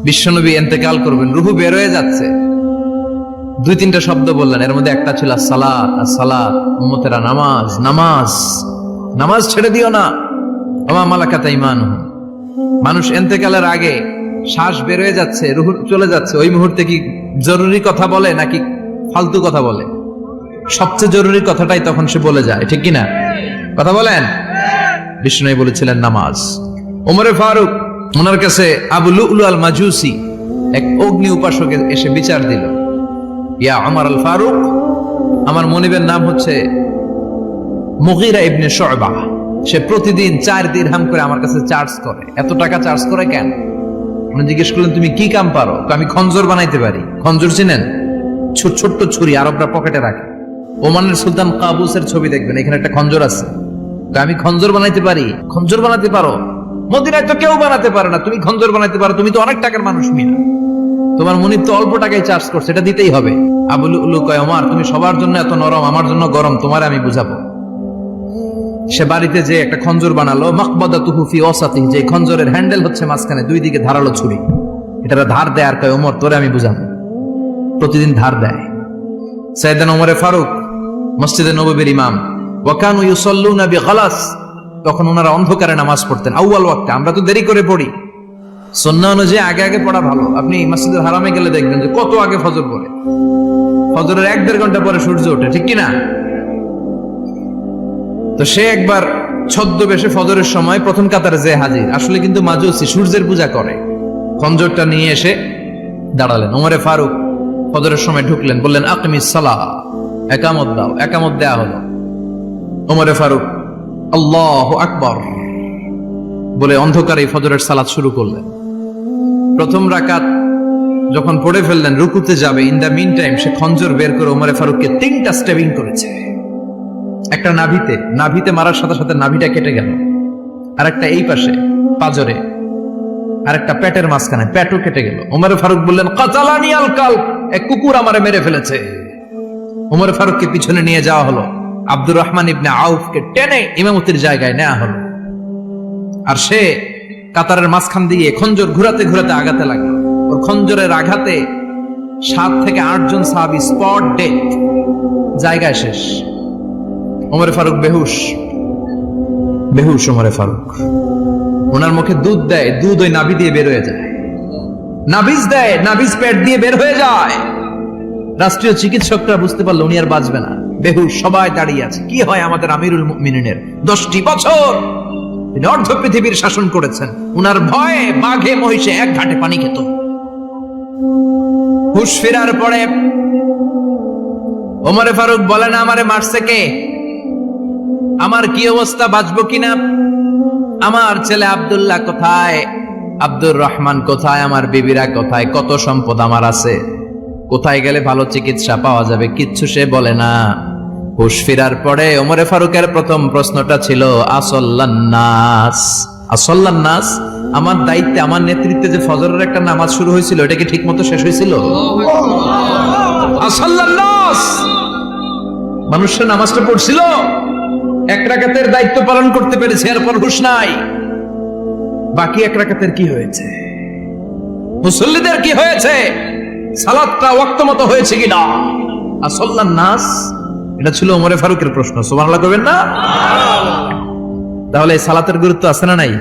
বিশ্বনবী ইন্তেকাল করবেন, রুহু বের হয়ে যাচ্ছে। দুই তিনটা শব্দ বললেন, এর মধ্যে একটা ছিল সালাত। আর সালাত উম্মতেরা নামাজ, নামাজ, নামাজ ছেড়ে দিও না। ওয়া মালাকাত আইমানুহুম। মানুষ ইন্তেকালের আগে শ্বাস বের হয়ে যাচ্ছে, রুহ চলে যাচ্ছে, ওই মুহূর্তে কি জরুরি কথা বলে নাকি ফালতু কথা বলে? সবচেয়ে জরুরি কথাটাই তখন সে বলে যায়, ঠিক কিনা? কথা বলেন। বিষ্ণু বলেছিলেন নামাজ। ওমরে ফারুক, ওনার কাছে আবু লুলু আল মাজুসি এক অগ্নি উপাসক এসে বিচার দিল, ইয়া ওমর আল ফারুক, আমার মনিবের নাম হচ্ছে মুগীরা ইবনে শুবা, সে প্রতিদিন 4 দিরহাম করে আমার কাছে চার্জ করে। এত টাকা চার্জ করে কেন? উনি জিজ্ঞেস করলেন, তুমি কি কাম পারো? আমি খঞ্জর বানাইতে পারি। খঞ্জর চিনেন? ছোট্ট ছুরি আরবরা পকেটে রাখে। ওমানের সুলতান কাবুসের ছবি দেখবেন, এখানে একটা খঞ্জর আছে। আমি খঞ্জর বানাইতে পারি। খঞ্জর বানাতে পারো? মদিনায় তো কেউ বানাতে পারে না, তুমি খঞ্জর বানাইতে পারো? তুমি তো অনেক টাকার মানুষ মিয়া, তোমার মনিব তো অল্প টাকায় চার্জ করছে, এটা দিতেই হবে। আবু লুলু কয়, ওমর তুমি সবার জন্য এত নরম, আমার জন্য গরম, তোমার আমি বুঝাবো। সে বাড়িতে যে একটা খঞ্জর বানালো, মাকবাদাতুহু ফি ওয়াসাতিহি, যে খঞ্জরের হ্যান্ডেল হচ্ছে মাঝখানে, দুই দিকে ধারালো ছুরি। এটার ধার দেয়, আর কয়, ওমর তোরে আমি বুঝাবো। প্রতিদিন ধার দেয়। সাইয়েদনা ওমরে ফারুক মসজিদে নববীর ইমাম, ওয়া কানু ইউসাল্লুনা বিগালাস, তখন ওনারা অন্ধকারে নামাজ পড়তেন আউয়াল ওয়াক্তে। আমরা তো দেরি করে পড়ি, সুন্নাহ অনুযায়ী আগে আগে পড়া ভালো। আপনি মসজিদুল হারামে গেলে দেখবেন যে কত আগে ফজর পড়ে। ফজরের 1-1.5 ঘন্টা পরে সূর্য ওঠে, ঠিক কিনা? তো সে একবার ছদ্মবেশে ফজরের সময় প্রথম কাতারে যে হাজির, আসলে কিন্তু মাজুসি, সূর্যের পূজা করে। খঞ্জরটা নিয়ে এসে দাঁড়ালেন। ওমরে ফারুক ফজরের সময় ঢুকলেন, বললেন আকিমিস সালাহ, একামত দাও। একামত দেয়া হলো। ওমরে ফারুক আল্লাহু আকবার বলে অন্ধকারে ফজরের সালাত শুরু করলেন। প্রথম রাকাত যখন পড়ে ফেললেন, রুকুতে যাবে, ইন দা মিন টাইম সে খঞ্জর বের করে ওমরে ফারুককে 3টা স্টেবিং করেছে। একটা নাভিতে মারার সাথে সাথে নাভিটা কেটে গেল, আর একটা এই পাশে পাজরে, আর একটা পেটের মাঝখানে, পেটও কেটে গেল। ওমরে ফারুক বললেন, কাতালানি আল কালব, এক কুকুর আমারে মেরে ফেলেছে। ওমরে ফারুককে পিছনে নিয়ে যাওয়া হলো। আব্দুর রহমান ইবনে আউফকে টেনে ইমামতির জায়গায় নেওয়া হলো। আর সে কাতারের মাঝখান দিয়ে খঞ্জর ঘুরাতে ঘুরাতে আগাতে লাগলো। ওর খঞ্জরের আঘাতে 7 থেকে 8 জন সাহাবী স্পট ডেথ, জায়গায় শেষ। ওমরে ফারুক বেহুশ। ওমরে ফারুক, ওনার মুখে দুধ দেয়, দুধ ওই নাভি দিয়ে বের হয়ে যায়। নাভিজ দেয়, নাভিজ পেট দিয়ে বের হয়ে যায়। রাষ্ট্রীয় চিকিৎসকরা বুঝতে পারলো উনি আর বাঁচবে না, বেহুশ। সবাই দাঁড়িয়ে আছে। কি হয় আমাদের আমিরুল মুমিনিনের? 10টি বছর তিনি অর্ধ পৃথিবীর শাসন করেছেন, উনার ভয়ে বাঘে মহিষে এক ঘাটে পানি খেত। হুশ ফেরার পরে ওমরে ফারুক বলেন, আমারে মারছে কে? আমার কি অবস্থা, বাঁচবো কিনা? আমার ছেলে আব্দুল্লাহ কোথায়? আব্দুর রহমান কোথায়? আমার বিবিরা কোথায়? কত সম্পদ আমার আছে, কোথায় গেলে ভালো চিকিৎসা পাওয়া যাবে? কিচ্ছু সে বলে না। হুশ ফিরার পরে ওমরে ফারুকের প্রথম প্রশ্নটা ছিল, আসল্লান্নাস, আসল্লান্নাস, আমার দায়িত্বে, আমার নেতৃত্বে যে ফজরের একটা নামাজ শুরু হয়েছিল, এটা কি ঠিক মতো শেষ হয়েছিল? আসল্লান্নাস, মানুষের নামাজটা পড়ছিল, 1 রাকাতের দায়িত্ব পালন করতে পেরেছে, এরপর হুশ নাই। বাকি 1 রাকাতের কি হয়েছে? মুসল্লিদের কি হয়েছে? সালাতটা ওয়াক্ত মতো হয়েছে কিনা? আসল্লান্নাস, এটা ছিল ওমরে ফারুকের প্রশ্ন। সুবহানাল্লাহ করবেন না? তাহলে সালাতের গুরুত্ব আছে না নাই?